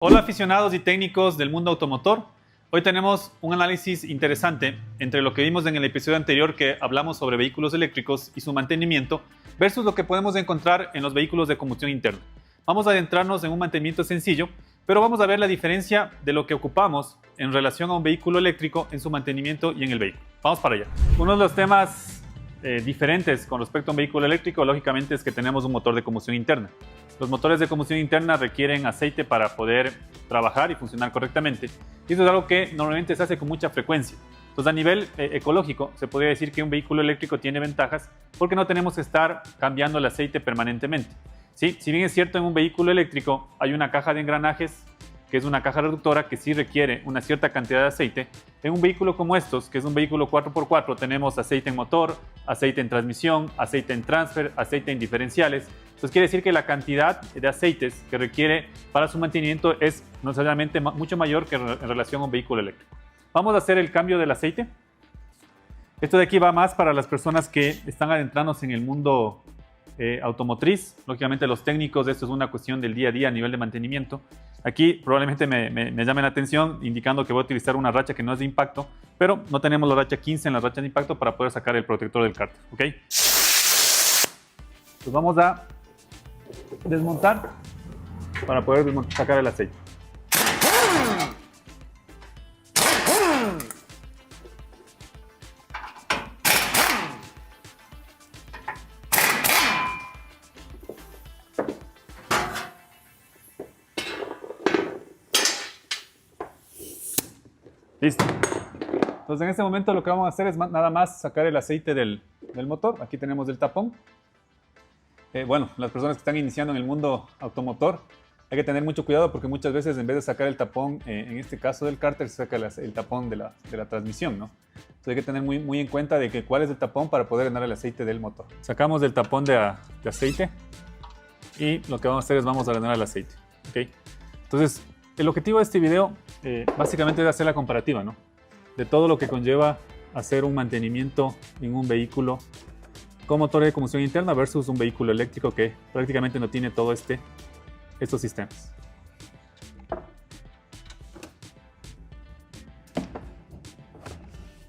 Hola aficionados y técnicos del mundo automotor. Hoy tenemos un análisis interesante entre lo que vimos en el episodio anterior que hablamos sobre vehículos eléctricos y su mantenimiento versus lo que podemos encontrar en los vehículos de combustión interna. Vamos a adentrarnos en un mantenimiento sencillo, pero vamos a ver la diferencia de lo que ocupamos en relación a un vehículo eléctrico en su mantenimiento y en el vehículo. Vamos para allá. Uno de los temas diferentes con respecto a un vehículo eléctrico, lógicamente, es que tenemos un motor de combustión interna. Los motores de combustión interna requieren aceite para poder trabajar y funcionar correctamente. Y eso es algo que normalmente se hace con mucha frecuencia. Entonces, a nivel ecológico, se podría decir que un vehículo eléctrico tiene ventajas porque no tenemos que estar cambiando el aceite permanentemente. ¿Sí? Si bien es cierto, en un vehículo eléctrico hay una caja de engranajes, que es una caja reductora que sí requiere una cierta cantidad de aceite. En un vehículo como estos, que es un vehículo 4x4, tenemos aceite en motor, aceite en transmisión, aceite en transfer, aceite en diferenciales. Entonces quiere decir que la cantidad de aceites que requiere para su mantenimiento es no necesariamente mucho mayor que en relación a un vehículo eléctrico. Vamos a hacer el cambio del aceite. Esto de aquí va más para las personas que están adentrándose en el mundo automotriz. Lógicamente los técnicos, esto es una cuestión del día a día a nivel de mantenimiento. Aquí probablemente me llamen la atención indicando que voy a utilizar una racha que no es de impacto, pero no tenemos la racha 15 en la racha de impacto para poder sacar el protector del cárter. ¿Ok? Pues vamos a desmontar para poder sacar el aceite. Listo. Entonces en este momento lo que vamos a hacer es nada más sacar el aceite del motor. Aquí tenemos el tapón. Bueno, las personas que están iniciando en el mundo automotor, hay que tener mucho cuidado porque muchas veces en vez de sacar el tapón, en este caso del cárter, se saca el tapón de la transmisión, ¿no? Entonces hay que tener muy en cuenta de que cuál es el tapón para poder llenar el aceite del motor. Sacamos del tapón de aceite y lo que vamos a hacer es vamos a drenar el aceite. ¿Okay? Entonces, el objetivo de este video básicamente es hacer la comparativa, ¿no? De todo lo que conlleva hacer un mantenimiento en un vehículo con motor de combustión interna versus un vehículo eléctrico que prácticamente no tiene todo estos sistemas.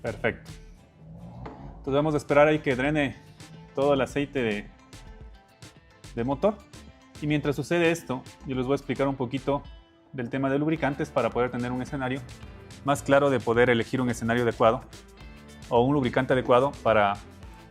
Perfecto. Entonces vamos a esperar ahí que drene todo el aceite de motor. Y mientras sucede esto, yo les voy a explicar un poquito del tema de lubricantes para poder tener un escenario más claro de poder elegir un escenario adecuado o un lubricante adecuado para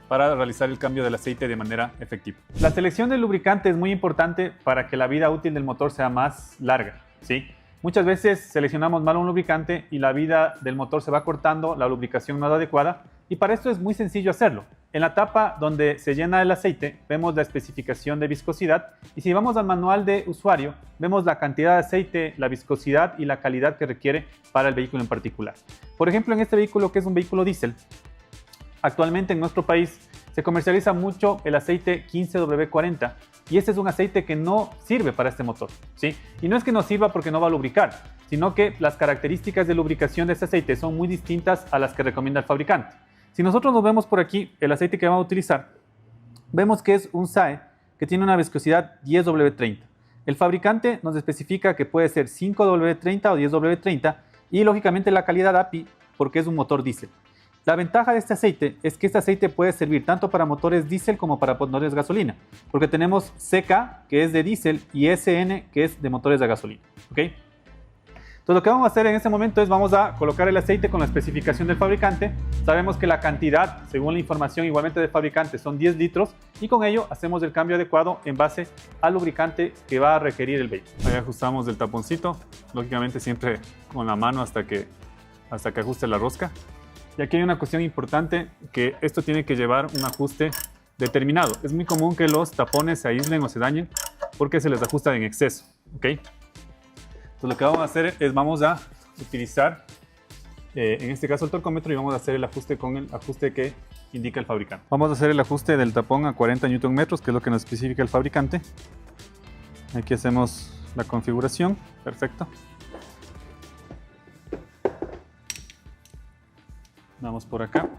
realizar el cambio del aceite de manera efectiva. La selección del lubricante es muy importante para que la vida útil del motor sea más larga, ¿sí? Muchas veces seleccionamos mal un lubricante y la vida del motor se va cortando, la lubricación no es adecuada, y para esto es muy sencillo hacerlo. En la tapa donde se llena el aceite vemos la especificación de viscosidad, y si vamos al manual de usuario vemos la cantidad de aceite, la viscosidad y la calidad que requiere para el vehículo en particular. Por ejemplo, en este vehículo, que es un vehículo diésel, actualmente en nuestro país se comercializa mucho el aceite 15W40 y este es un aceite que no sirve para este motor, ¿sí? Y no es que no sirva porque no va a lubricar, sino que las características de lubricación de este aceite son muy distintas a las que recomienda el fabricante. Si nosotros nos vemos por aquí el aceite que vamos a utilizar, vemos que es un SAE que tiene una viscosidad 10W30. El fabricante nos especifica que puede ser 5W30 o 10W30 y lógicamente la calidad API porque es un motor diésel. La ventaja de este aceite es que este aceite puede servir tanto para motores diésel como para motores de gasolina, porque tenemos CK, que es de diésel, y SN, que es de motores de gasolina. ¿Okay? Entonces lo que vamos a hacer en este momento es vamos a colocar el aceite con la especificación del fabricante. Sabemos que la cantidad, según la información igualmente del fabricante, son 10 litros y con ello hacemos el cambio adecuado en base al lubricante que va a requerir el vehículo. Ahí ajustamos el taponcito, lógicamente siempre con la mano hasta que ajuste la rosca. Y aquí hay una cuestión importante, que esto tiene que llevar un ajuste determinado. Es muy común que los tapones se aíslen o se dañen porque se les ajusta en exceso. ¿Okay? Entonces lo que vamos a hacer es vamos a utilizar, en este caso el torcómetro, y vamos a hacer el ajuste con el ajuste que indica el fabricante. Vamos a hacer el ajuste del tapón a 40 Nm, que es lo que nos especifica el fabricante. Aquí hacemos la configuración. Perfecto. Vamos por acá.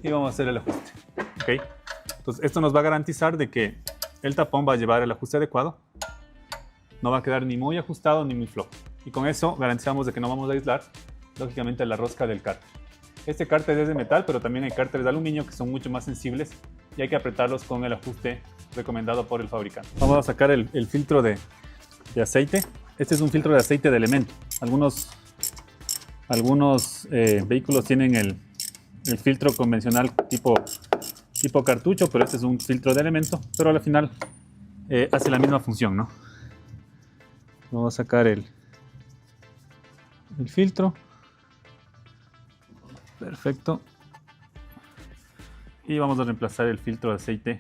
y vamos a hacer el ajuste. ¿Okay? Entonces esto nos va a garantizar de que el tapón va a llevar el ajuste adecuado. No va a quedar ni muy ajustado ni muy flojo. Y con eso garantizamos de que no vamos a aislar, lógicamente, la rosca del cárter. Este cárter es de metal, pero también hay cárteres de aluminio que son mucho más sensibles y hay que apretarlos con el ajuste recomendado por el fabricante. Vamos a sacar el filtro de aceite. Este es un filtro de aceite de elemento. Algunos vehículos tienen el filtro convencional tipo cartucho, pero este es un filtro de elemento, pero al final hace la misma función, ¿no? Vamos a sacar el filtro. Perfecto. Y vamos a reemplazar el filtro de aceite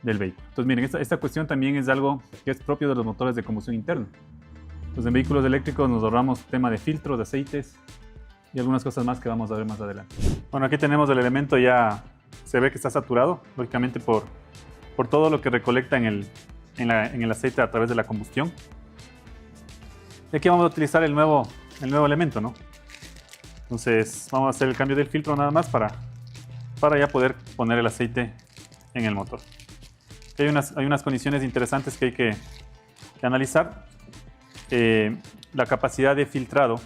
del vehículo. Entonces miren, esta cuestión también es algo que es propio de los motores de combustión interna. Entonces en vehículos eléctricos nos ahorramos tema de filtros, de aceites y algunas cosas más que vamos a ver más adelante. Bueno, aquí tenemos el elemento ya, se ve que está saturado, lógicamente por todo lo que recolecta en el aceite a través de la combustión. Y aquí vamos a utilizar el nuevo elemento, ¿no? Entonces vamos a hacer el cambio del filtro nada más para ya poder poner el aceite en el motor. Hay unas condiciones interesantes que hay que analizar. La capacidad de filtrado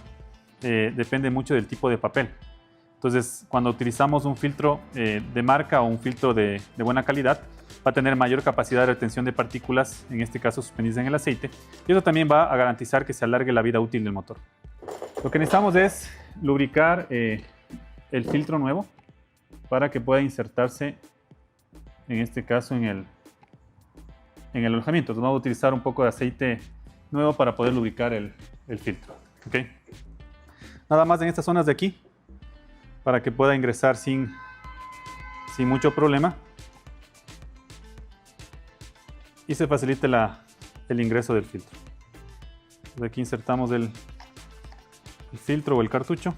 depende mucho del tipo de papel. Entonces, cuando utilizamos un filtro de marca o un filtro de buena calidad, va a tener mayor capacidad de retención de partículas, en este caso suspendidas en el aceite, y eso también va a garantizar que se alargue la vida útil del motor. Lo que necesitamos es lubricar el filtro nuevo para que pueda insertarse, en este caso, en el alojamiento. Entonces vamos a utilizar un poco de aceite nuevo para poder lubricar el filtro. ¿Okay? Nada más en estas zonas de aquí, para que pueda ingresar sin mucho problema y se facilite el ingreso del filtro. Entonces aquí insertamos el filtro o el cartucho,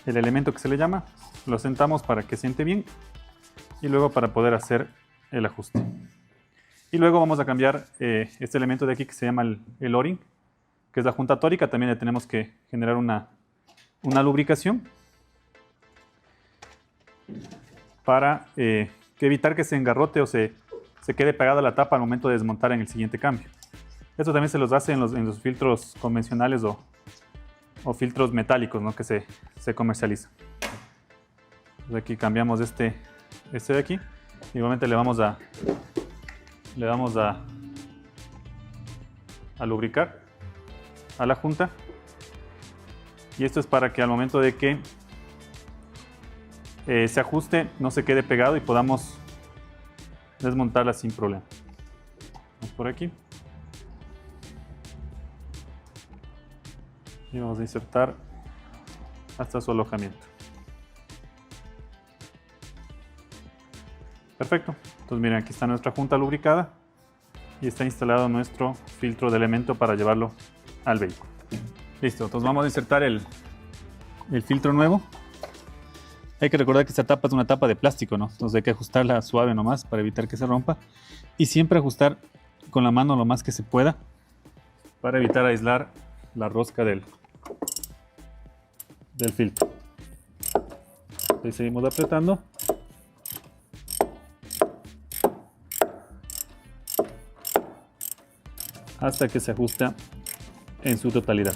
el elemento que se le llama, lo sentamos para que siente bien y luego para poder hacer el ajuste. Y luego vamos a cambiar este elemento de aquí que se llama el O-ring, que es la junta tórica. También le tenemos que generar una lubricación para evitar que se engarrote o se quede pegada la tapa al momento de desmontar en el siguiente cambio. Esto también se los hace en los filtros convencionales o filtros metálicos, ¿no? Que se comercializan. Entonces aquí cambiamos este de aquí. Igualmente le vamos a lubricar a la junta. Y esto es para que al momento de que se ajuste no se quede pegado y podamos desmontarla sin problema. Vamos por aquí. Y vamos a insertar hasta su alojamiento. Perfecto. Entonces miren, aquí está nuestra junta lubricada y está instalado nuestro filtro de elemento para llevarlo al vehículo. Listo, entonces vamos a insertar el filtro nuevo. Hay que recordar que esta tapa es una tapa de plástico, ¿no? Entonces hay que ajustarla suave nomás para evitar que se rompa. Y siempre ajustar con la mano lo más que se pueda para evitar aislar la rosca del filtro. Ahí seguimos apretando. Hasta que se ajusta en su totalidad.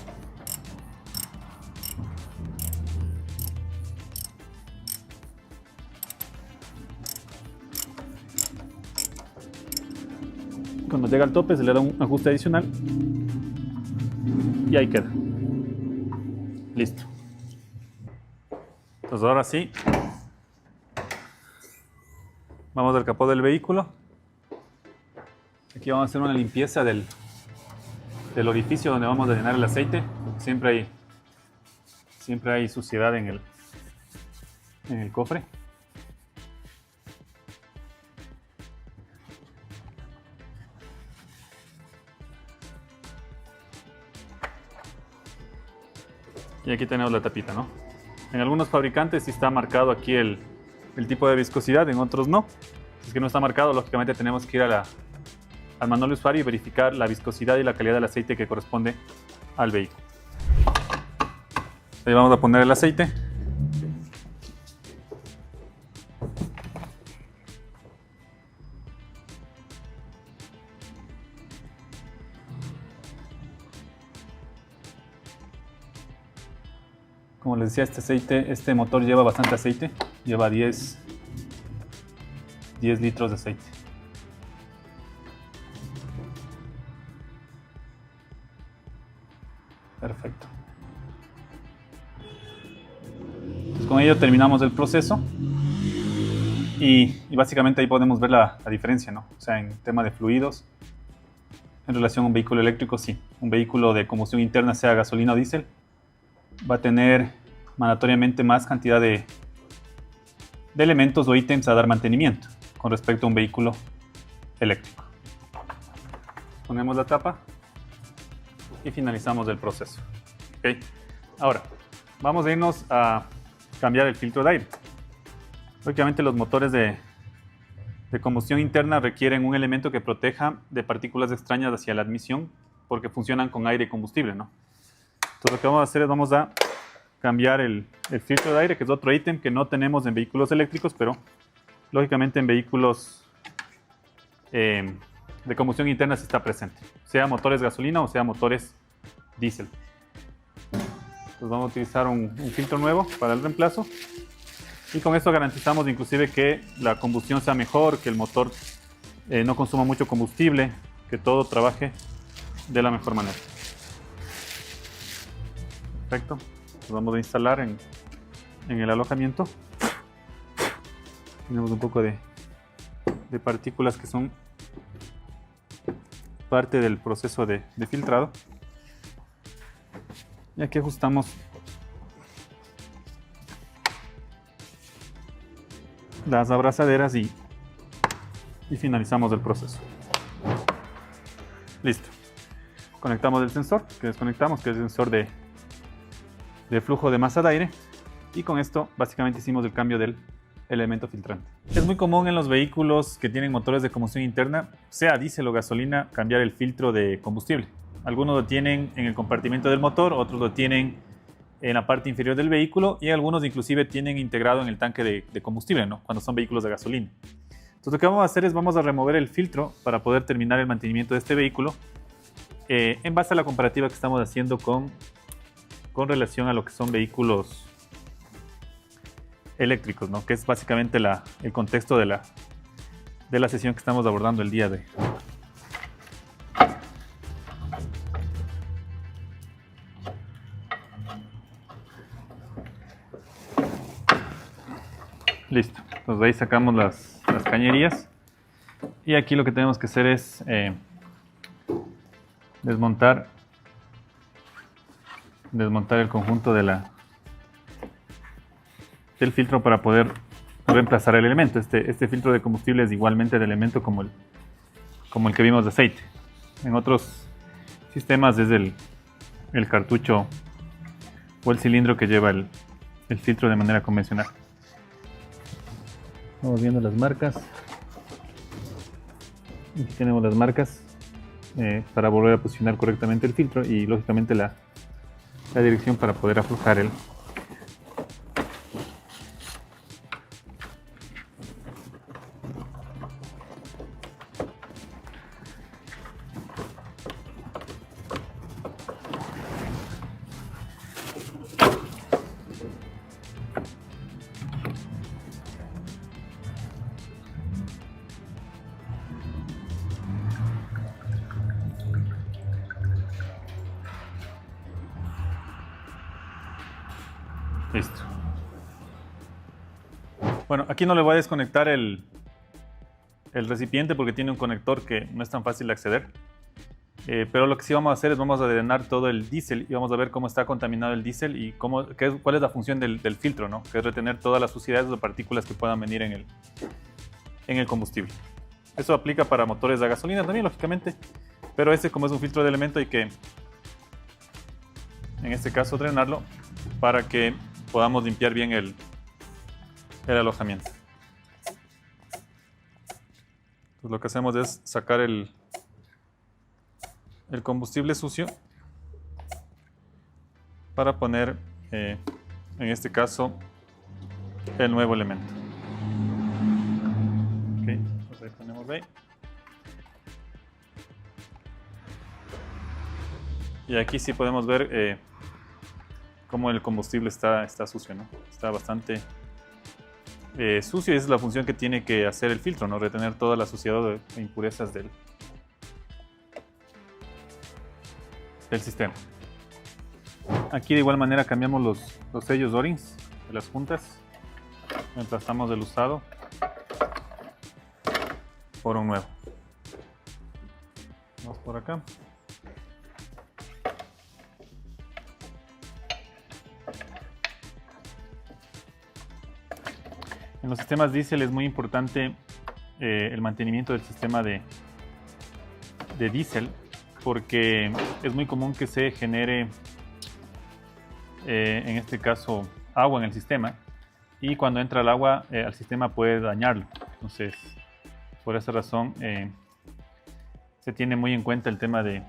Cuando llega al tope se le da un ajuste adicional y ahí queda. Listo. Entonces ahora sí, vamos al capó del vehículo. Aquí vamos a hacer una limpieza del orificio donde vamos a llenar el aceite, porque siempre hay suciedad en el cofre. Y aquí tenemos la tapita, ¿no? En algunos fabricantes sí está marcado aquí el tipo de viscosidad, en otros no. Si es que no está marcado, lógicamente tenemos que ir al manual de usuario y verificar la viscosidad y la calidad del aceite que corresponde al vehículo. Ahí vamos a poner el aceite. Como les decía, este motor lleva bastante aceite, lleva 10 litros de aceite. Perfecto. Entonces, con ello terminamos el proceso y básicamente ahí podemos ver la diferencia, ¿no? O sea, en tema de fluidos, en relación a un vehículo eléctrico, sí. Un vehículo de combustión interna, sea gasolina o diésel, va a tener mandatoriamente más cantidad de elementos o ítems a dar mantenimiento con respecto a un vehículo eléctrico. Ponemos la tapa y finalizamos el proceso. ¿Okay? Ahora, vamos a irnos a cambiar el filtro de aire. Lógicamente los motores de combustión interna requieren un elemento que proteja de partículas extrañas hacia la admisión porque funcionan con aire y combustible, ¿no? Entonces lo que vamos a hacer es vamos a cambiar el filtro de aire, que es otro ítem que no tenemos en vehículos eléctricos, pero lógicamente en vehículos de combustión interna sí está presente, sea motores gasolina o sea motores diésel. Entonces vamos a utilizar un filtro nuevo para el reemplazo y con esto garantizamos inclusive que la combustión sea mejor, que el motor no consuma mucho combustible, que todo trabaje de la mejor manera. Perfecto. Lo vamos a instalar en el alojamiento. Tenemos un poco de partículas que son parte del proceso de filtrado. Y aquí ajustamos las abrazaderas y finalizamos el proceso. Listo. Conectamos el sensor que desconectamos, que es el sensor de flujo de masa de aire, y con esto básicamente hicimos el cambio del elemento filtrante. Es muy común en los vehículos que tienen motores de combustión interna, sea diésel o gasolina, cambiar el filtro de combustible. Algunos lo tienen en el compartimento del motor, otros lo tienen en la parte inferior del vehículo y algunos inclusive tienen integrado en el tanque de combustible, ¿no? Cuando son vehículos de gasolina. Entonces lo que vamos a hacer es vamos a remover el filtro para poder terminar el mantenimiento de este vehículo en base a la comparativa que estamos haciendo con relación a lo que son vehículos eléctricos, ¿no? Que es básicamente el contexto de la sesión que estamos abordando el día de hoy. Listo, entonces de ahí sacamos las cañerías y aquí lo que tenemos que hacer es desmontar el conjunto del filtro para poder reemplazar el elemento. Este filtro de combustible es igualmente de elemento como el que vimos de aceite. En otros sistemas es el cartucho o el cilindro que lleva el filtro de manera convencional. Vamos viendo las marcas. Aquí tenemos las marcas para volver a posicionar correctamente el filtro y lógicamente la dirección para poder aflojar el Listo. Bueno, aquí no le voy a desconectar el recipiente porque tiene un conector que no es tan fácil de acceder. Pero lo que sí vamos a hacer es vamos a drenar todo el diésel y vamos a ver cómo está contaminado el diésel y cuál es la función del filtro, ¿no? Que es retener todas las suciedades o partículas que puedan venir en el combustible. Eso aplica para motores de gasolina también, lógicamente. Pero como es un filtro de elemento, hay que, en este caso, drenarlo para que podamos limpiar bien el alojamiento. Entonces lo que hacemos es sacar el combustible sucio para poner, en este caso, el nuevo elemento. Ok, entonces ahí ponemos ahí. Y aquí sí podemos ver cómo el combustible está sucio, ¿no? Está bastante sucio y esa es la función que tiene que hacer el filtro, ¿no? Retener toda la suciedad e impurezas del sistema. Aquí de igual manera cambiamos los sellos O-rings de las juntas. Reemplazamos el usado por un nuevo. Vamos por acá. En los sistemas diésel es muy importante el mantenimiento del sistema de diésel, porque es muy común que se genere, en este caso, agua en el sistema, y cuando entra el agua al sistema puede dañarlo. Entonces, por esa razón, se tiene muy en cuenta el tema de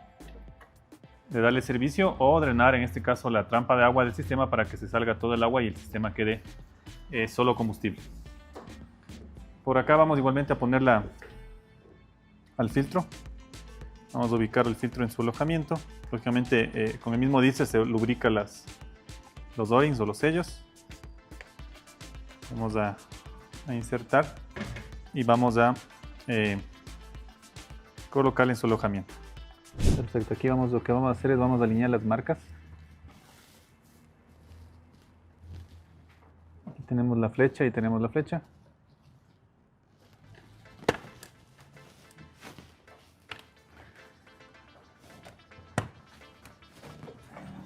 darle servicio o drenar, en este caso, la trampa de agua del sistema para que se salga todo el agua y el sistema quede solo combustible. Por acá vamos igualmente a ponerla al filtro. Vamos a ubicar el filtro en su alojamiento. Lógicamente, con el mismo diésel se lubrica los O-rings o los sellos. Vamos a insertar y vamos a colocarla en su alojamiento. Perfecto, aquí lo que vamos a hacer es vamos a alinear las marcas. Aquí tenemos la flecha y tenemos la flecha.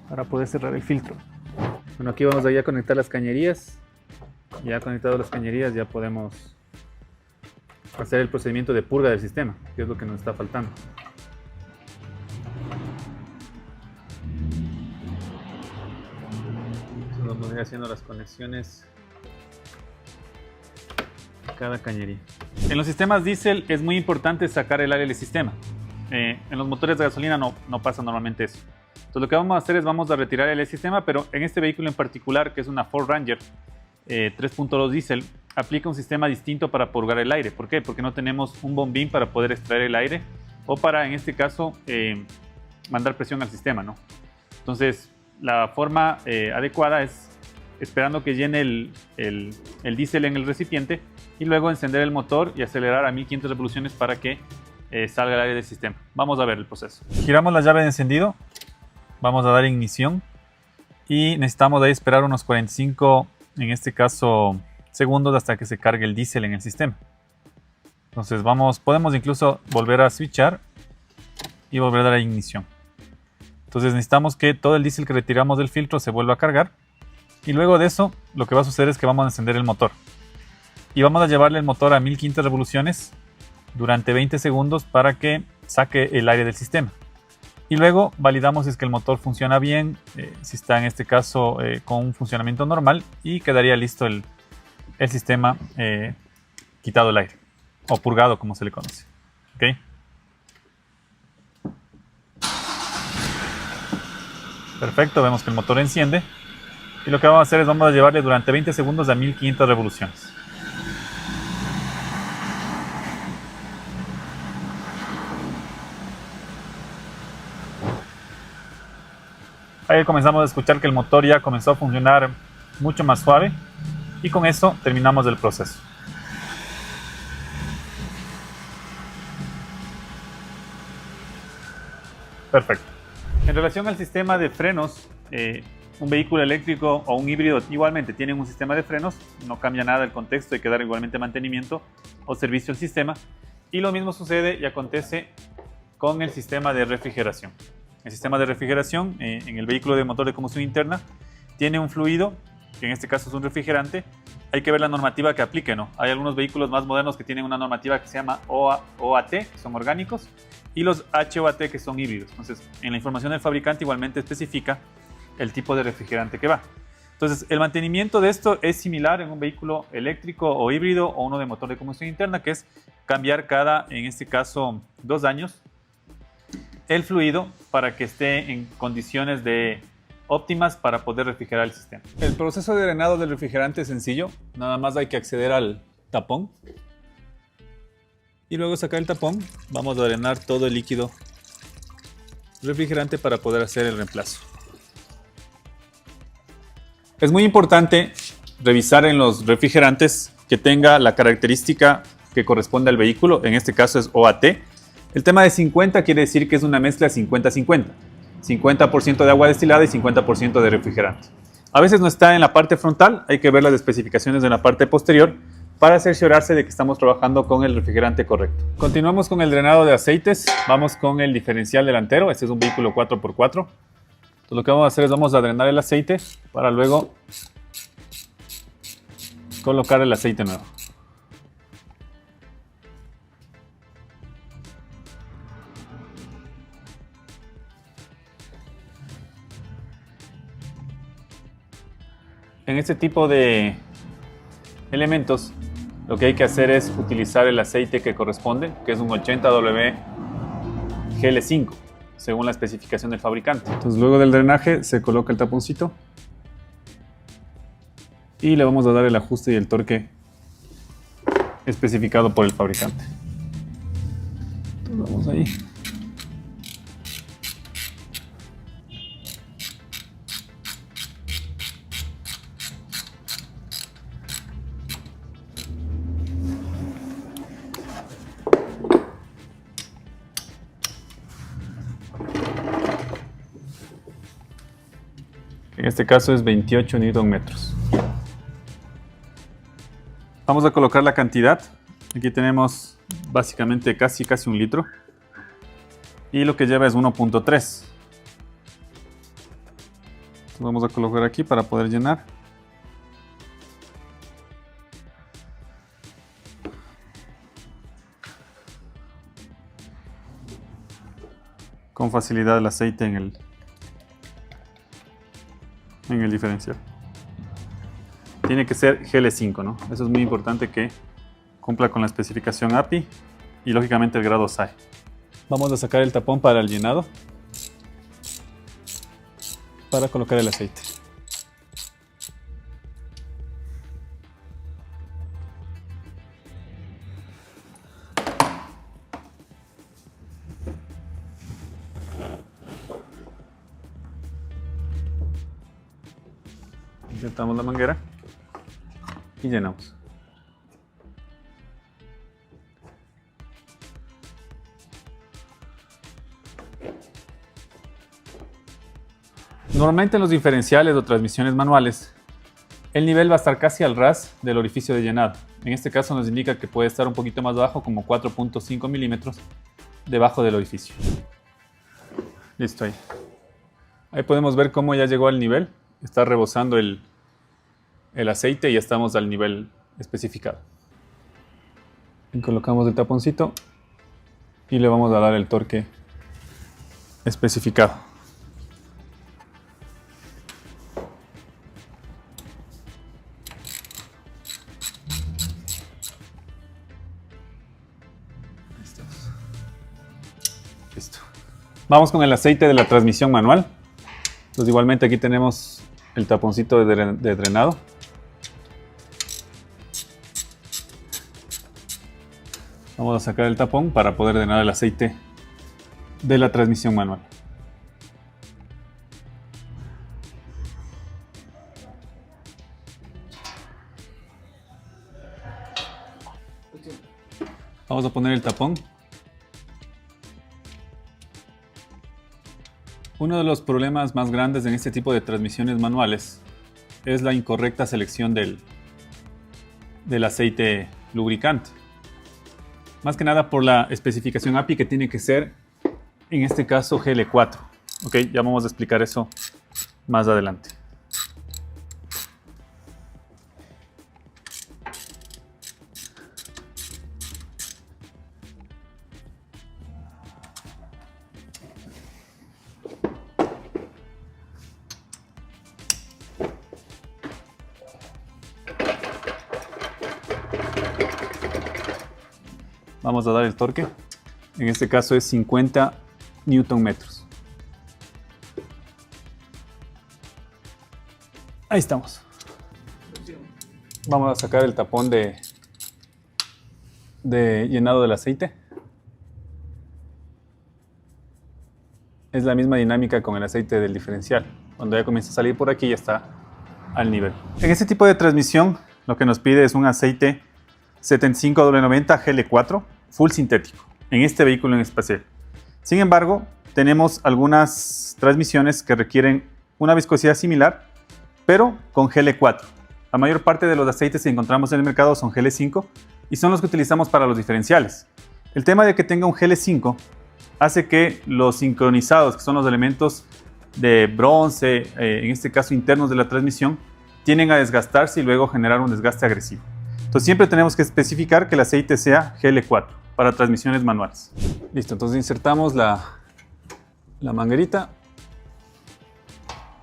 Para poder cerrar el filtro. Bueno, aquí vamos a conectar las cañerías. Ya conectado las cañerías ya podemos hacer el procedimiento de purga del sistema, que es lo que nos está faltando. Entonces vamos a ir haciendo las conexiones a cada cañería. En los sistemas diésel es muy importante sacar el aire del sistema. En los motores de gasolina no pasa normalmente eso. Entonces lo que vamos a hacer es vamos a retirar el sistema, pero en este vehículo en particular, que es una Ford Ranger 3.2 diésel, aplica un sistema distinto para purgar el aire. ¿Por qué? Porque no tenemos un bombín para poder extraer el aire o para, en este caso, mandar presión al sistema, ¿no? Entonces, la forma adecuada es esperando que llene el diésel en el recipiente y luego encender el motor y acelerar a 1500 revoluciones para que salga el aire del sistema. Vamos a ver el proceso. Giramos la llave de encendido. Vamos a dar ignición y necesitamos de ahí esperar unos 45, en este caso, segundos hasta que se cargue el diésel en el sistema. Entonces podemos incluso volver a switchar y volver a dar ignición. Entonces necesitamos que todo el diésel que retiramos del filtro se vuelva a cargar y luego de eso lo que va a suceder es que vamos a encender el motor. Y vamos a llevarle el motor a 1500 revoluciones durante 20 segundos para que saque el aire del sistema. Y luego validamos si es que el motor funciona bien, si está en este caso con un funcionamiento normal y quedaría listo el sistema quitado el aire o purgado como se le conoce. ¿Okay? Perfecto, vemos que el motor enciende y lo que vamos a hacer es vamos a llevarle durante 20 segundos a 1500 revoluciones. Ahí comenzamos a escuchar que el motor ya comenzó a funcionar mucho más suave y con eso terminamos el proceso. Perfecto. En relación al sistema de frenos, un vehículo eléctrico o un híbrido igualmente tienen un sistema de frenos, no cambia nada el contexto, hay que dar igualmente mantenimiento o servicio al sistema. Y lo mismo sucede y acontece con el sistema de refrigeración. El sistema de refrigeración en el vehículo de motor de combustión interna tiene un fluido, que en este caso es un refrigerante. Hay que ver la normativa que aplique, ¿no? Hay algunos vehículos más modernos que tienen una normativa que se llama OAT, que son orgánicos, y los HOAT, que son híbridos. Entonces, en la información del fabricante igualmente especifica el tipo de refrigerante que va. Entonces, el mantenimiento de esto es similar en un vehículo eléctrico o híbrido o uno de motor de combustión interna, que es cambiar cada, en este caso, 2 años, el fluido para que esté en condiciones óptimas para poder refrigerar el sistema. El proceso de drenado del refrigerante es sencillo. Nada más hay que acceder al tapón. Y luego sacar el tapón. Vamos a drenar todo el líquido refrigerante para poder hacer el reemplazo. Es muy importante revisar en los refrigerantes que tenga la característica que corresponde al vehículo, en este caso es OAT. El tema de 50 quiere decir que es una mezcla 50-50. 50% de agua destilada y 50% de refrigerante. A veces no está en la parte frontal, hay que ver las especificaciones de la parte posterior para cerciorarse de que estamos trabajando con el refrigerante correcto. Continuamos con el drenado de aceites, vamos con el diferencial delantero, este es un vehículo 4x4. Entonces lo que vamos a hacer es vamos a drenar el aceite para luego colocar el aceite nuevo. En este tipo de elementos, lo que hay que hacer es utilizar el aceite que corresponde, que es un 80W GL5, según la especificación del fabricante. Entonces, luego del drenaje, se coloca el taponcito y le vamos a dar el ajuste y el torque especificado por el fabricante. Entonces, vamos ahí. En este caso es 28 Nm. Vamos a colocar la cantidad. Aquí tenemos básicamente casi 1 litro. Y lo que lleva es 1.3. Vamos a colocar aquí para poder llenar. Con facilidad el aceite en el diferencial. Tiene que ser GL5, ¿no? Eso es muy importante que cumpla con la especificación API y lógicamente el grado SAE. Vamos a sacar el tapón para el llenado para colocar el aceite. Insertamos la manguera y llenamos. Normalmente en los diferenciales o transmisiones manuales, el nivel va a estar casi al ras del orificio de llenado. En este caso nos indica que puede estar un poquito más bajo, como 4.5 milímetros debajo del orificio. Listo ahí. Ahí podemos ver cómo ya llegó al nivel. Está rebosando el aceite y ya estamos al nivel especificado. Y colocamos el taponcito y le vamos a dar el torque especificado. Listo. Vamos con el aceite de la transmisión manual. Entonces igualmente aquí tenemos el taponcito de drenado. Vamos a sacar el tapón para poder drenar el aceite de la transmisión manual. Vamos a poner el tapón. Uno de los problemas más grandes en este tipo de transmisiones manuales es la incorrecta selección del aceite lubricante. Más que nada por la especificación API que tiene que ser, en este caso, GL4. Ok, ya vamos a explicar eso más adelante. Vamos a dar el torque. En este caso es 50 Nm. Ahí estamos. Vamos a sacar el tapón de llenado del aceite. Es la misma dinámica con el aceite del diferencial. Cuando ya comienza a salir por aquí ya está al nivel. En este tipo de transmisión lo que nos pide es un aceite 75W90 GL4 full sintético en este vehículo en especial. Sin embargo, tenemos algunas transmisiones que requieren una viscosidad similar, pero con GL4. La mayor parte de los aceites que encontramos en el mercado son GL5 y son los que utilizamos para los diferenciales. El tema de que tenga un GL5 hace que los sincronizados, que son los elementos de bronce, en este caso internos de la transmisión, tienden a desgastarse y luego generar un desgaste agresivo. Entonces siempre tenemos que especificar que el aceite sea GL4 para transmisiones manuales. Listo, entonces insertamos la manguerita.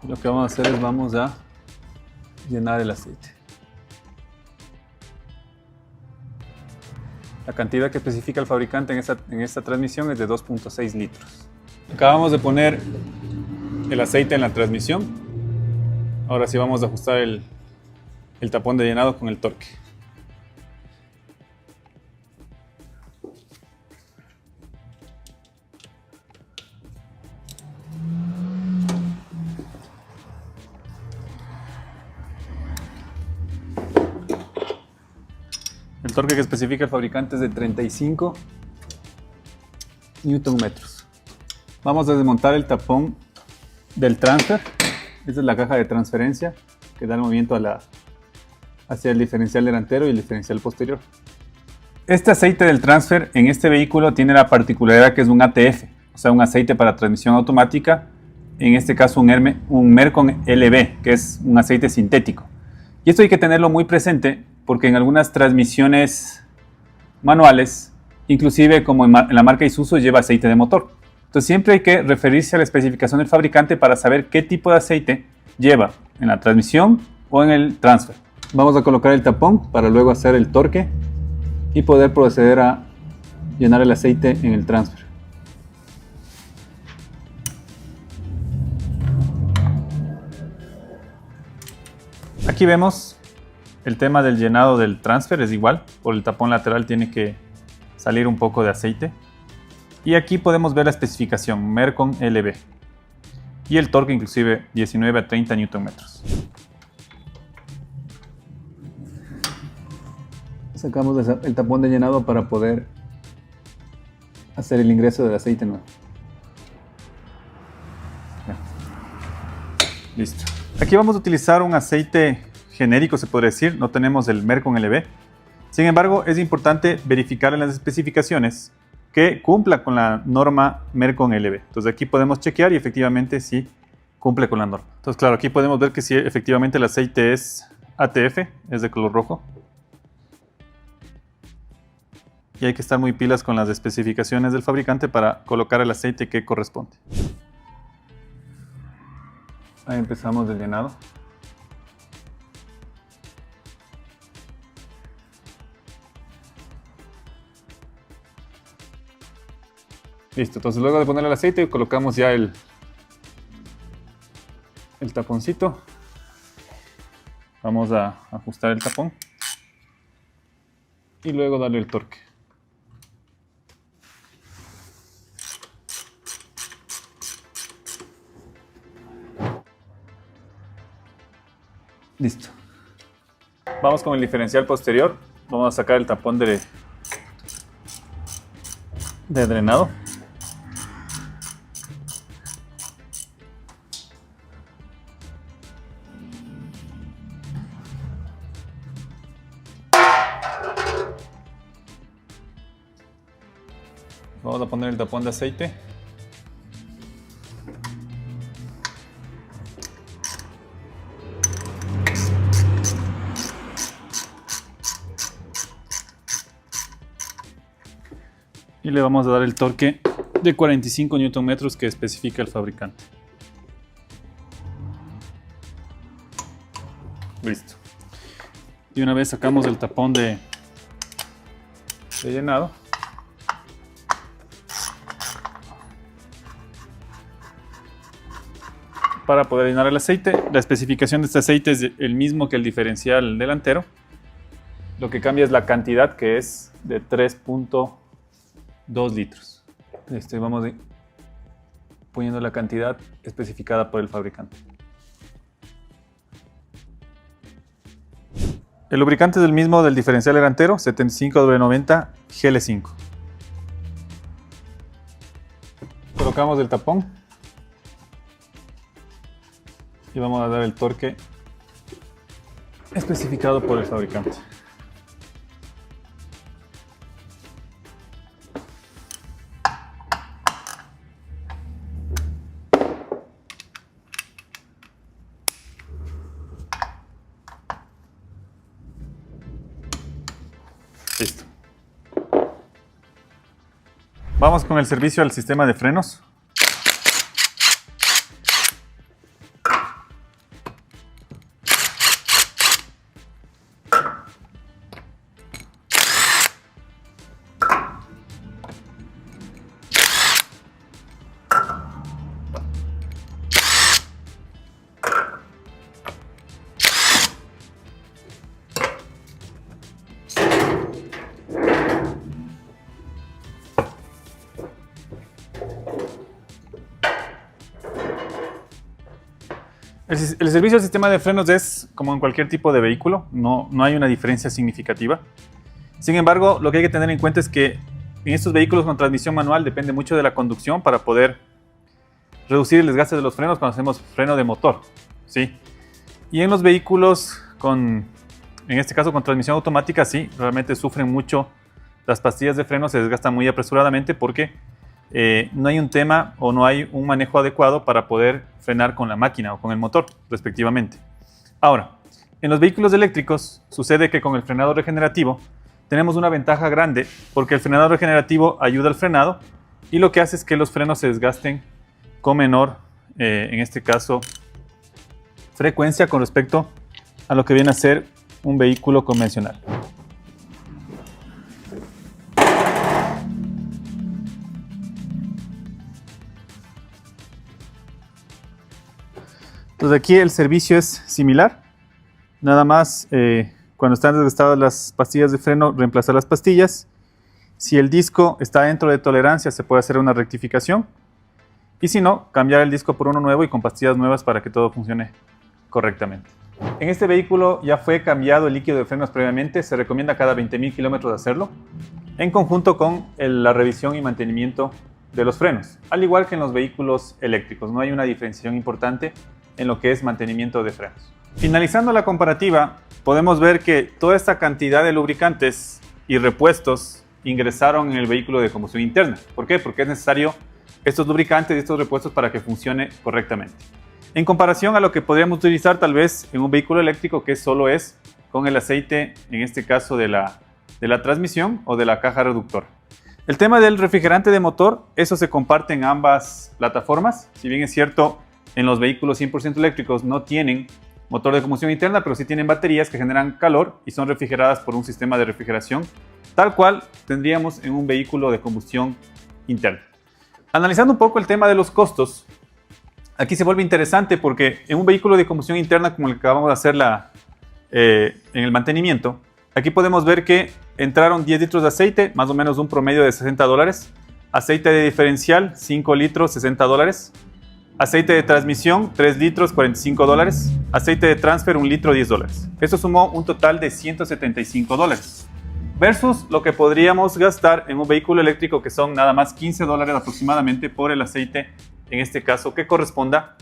Lo que vamos a hacer es vamos a llenar el aceite. La cantidad que especifica el fabricante en esta transmisión es de 2.6 litros. Acabamos de poner el aceite en la transmisión. Ahora sí vamos a ajustar el tapón de llenado con el torque. El torque que especifica el fabricante es de 35 Nm. Vamos a desmontar el tapón del transfer. Esta es la caja de transferencia que da el movimiento hacia el diferencial delantero y el diferencial posterior. Este aceite del transfer en este vehículo tiene la particularidad que es un ATF, o sea, un aceite para transmisión automática, en este caso un Mercon LB, que es un aceite sintético. Y esto hay que tenerlo muy presente porque en algunas transmisiones manuales, inclusive como en la marca Isuzu, lleva aceite de motor. Entonces siempre hay que referirse a la especificación del fabricante para saber qué tipo de aceite lleva en la transmisión o en el transfer. Vamos a colocar el tapón para luego hacer el torque y poder proceder a llenar el aceite en el transfer. Aquí vemos el tema del llenado del transfer, es igual, por el tapón lateral tiene que salir un poco de aceite. Y aquí podemos ver la especificación Mercon LB y el torque inclusive 19 a 30 Nm. Sacamos el tapón de llenado para poder hacer el ingreso del aceite nuevo. Listo. Aquí vamos a utilizar un aceite genérico, se podría decir, no tenemos el Mercon LB. Sin embargo, es importante verificar en las especificaciones que cumpla con la norma Mercon LB. Entonces aquí podemos chequear y efectivamente sí cumple con la norma. Entonces claro, aquí podemos ver que sí, efectivamente el aceite es ATF, es de color rojo. Y hay que estar muy pilas con las especificaciones del fabricante para colocar el aceite que corresponde. Ahí empezamos el llenado. Listo, entonces luego de ponerle el aceite colocamos ya el taponcito. Vamos a ajustar el tapón y luego darle el torque. Listo. Vamos con el diferencial posterior. Vamos a sacar el tapón de drenado. Vamos a poner el tapón de aceite. Y le vamos a dar el torque de 45 Nm que especifica el fabricante. Listo. Y una vez sacamos el tapón de llenado. Para poder llenar el aceite, la especificación de este aceite es el mismo que el diferencial delantero. Lo que cambia es la cantidad, que es de 3.2 litros. Vamos poniendo la cantidad especificada por el fabricante. El lubricante es el mismo del diferencial delantero, 75W90 GL5. Colocamos el tapón y vamos a dar el torque especificado por el fabricante. Listo. Vamos con el servicio al sistema de frenos. El servicio al sistema de frenos es como en cualquier tipo de vehículo, no hay una diferencia significativa. Sin embargo, lo que hay que tener en cuenta es que en estos vehículos con transmisión manual depende mucho de la conducción para poder reducir el desgaste de los frenos cuando hacemos freno de motor, ¿sí? Y en los vehículos en este caso con transmisión automática, sí, realmente sufren mucho. Las pastillas de freno se desgastan muy apresuradamente porque no hay un tema o no hay un manejo adecuado para poder frenar con la máquina o con el motor, respectivamente. Ahora, en los vehículos eléctricos sucede que con el frenado regenerativo tenemos una ventaja grande porque el frenado regenerativo ayuda al frenado y lo que hace es que los frenos se desgasten con menor, en este caso, frecuencia con respecto a lo que viene a ser un vehículo convencional. Entonces aquí el servicio es similar, nada más cuando están desgastadas las pastillas de freno, reemplazar las pastillas. Si el disco está dentro de tolerancia, se puede hacer una rectificación. Y si no, cambiar el disco por uno nuevo y con pastillas nuevas para que todo funcione correctamente. En este vehículo ya fue cambiado el líquido de frenos previamente, se recomienda cada 20.000 kilómetros hacerlo, en conjunto con la revisión y mantenimiento de los frenos, al igual que en los vehículos eléctricos. No hay una diferenciación importante en lo que es mantenimiento de frenos. Finalizando la comparativa, podemos ver que toda esta cantidad de lubricantes y repuestos ingresaron en el vehículo de combustión interna. ¿Por qué? Porque es necesario estos lubricantes y estos repuestos para que funcione correctamente. En comparación a lo que podríamos utilizar tal vez en un vehículo eléctrico que solo es con el aceite, en este caso de la transmisión o de la caja reductora. El tema del refrigerante de motor, eso se comparte en ambas plataformas. Si bien es cierto, en los vehículos 100% eléctricos no tienen motor de combustión interna, pero sí tienen baterías que generan calor y son refrigeradas por un sistema de refrigeración, tal cual tendríamos en un vehículo de combustión interna. Analizando un poco el tema de los costos, aquí se vuelve interesante porque en un vehículo de combustión interna como el que acabamos de hacer en el mantenimiento, aquí podemos ver que entraron 10 litros de aceite, más o menos un promedio de $60, aceite de diferencial 5 litros, $60, aceite de transmisión 3 litros, $45, aceite de transfer 1 litro, $10. Esto sumó un total de $175 versus lo que podríamos gastar en un vehículo eléctrico que son nada más $15 aproximadamente por el aceite, en este caso que corresponda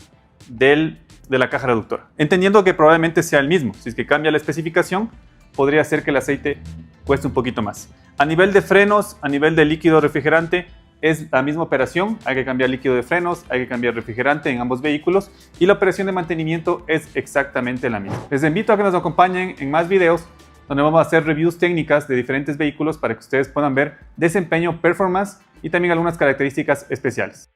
de la caja reductora. Entendiendo que probablemente sea el mismo, si es que cambia la especificación, podría ser que el aceite cueste un poquito más. A nivel de frenos, a nivel de líquido refrigerante, es la misma operación, hay que cambiar líquido de frenos, hay que cambiar refrigerante en ambos vehículos y la operación de mantenimiento es exactamente la misma. Les invito a que nos acompañen en más videos donde vamos a hacer reviews técnicas de diferentes vehículos para que ustedes puedan ver desempeño, performance y también algunas características especiales.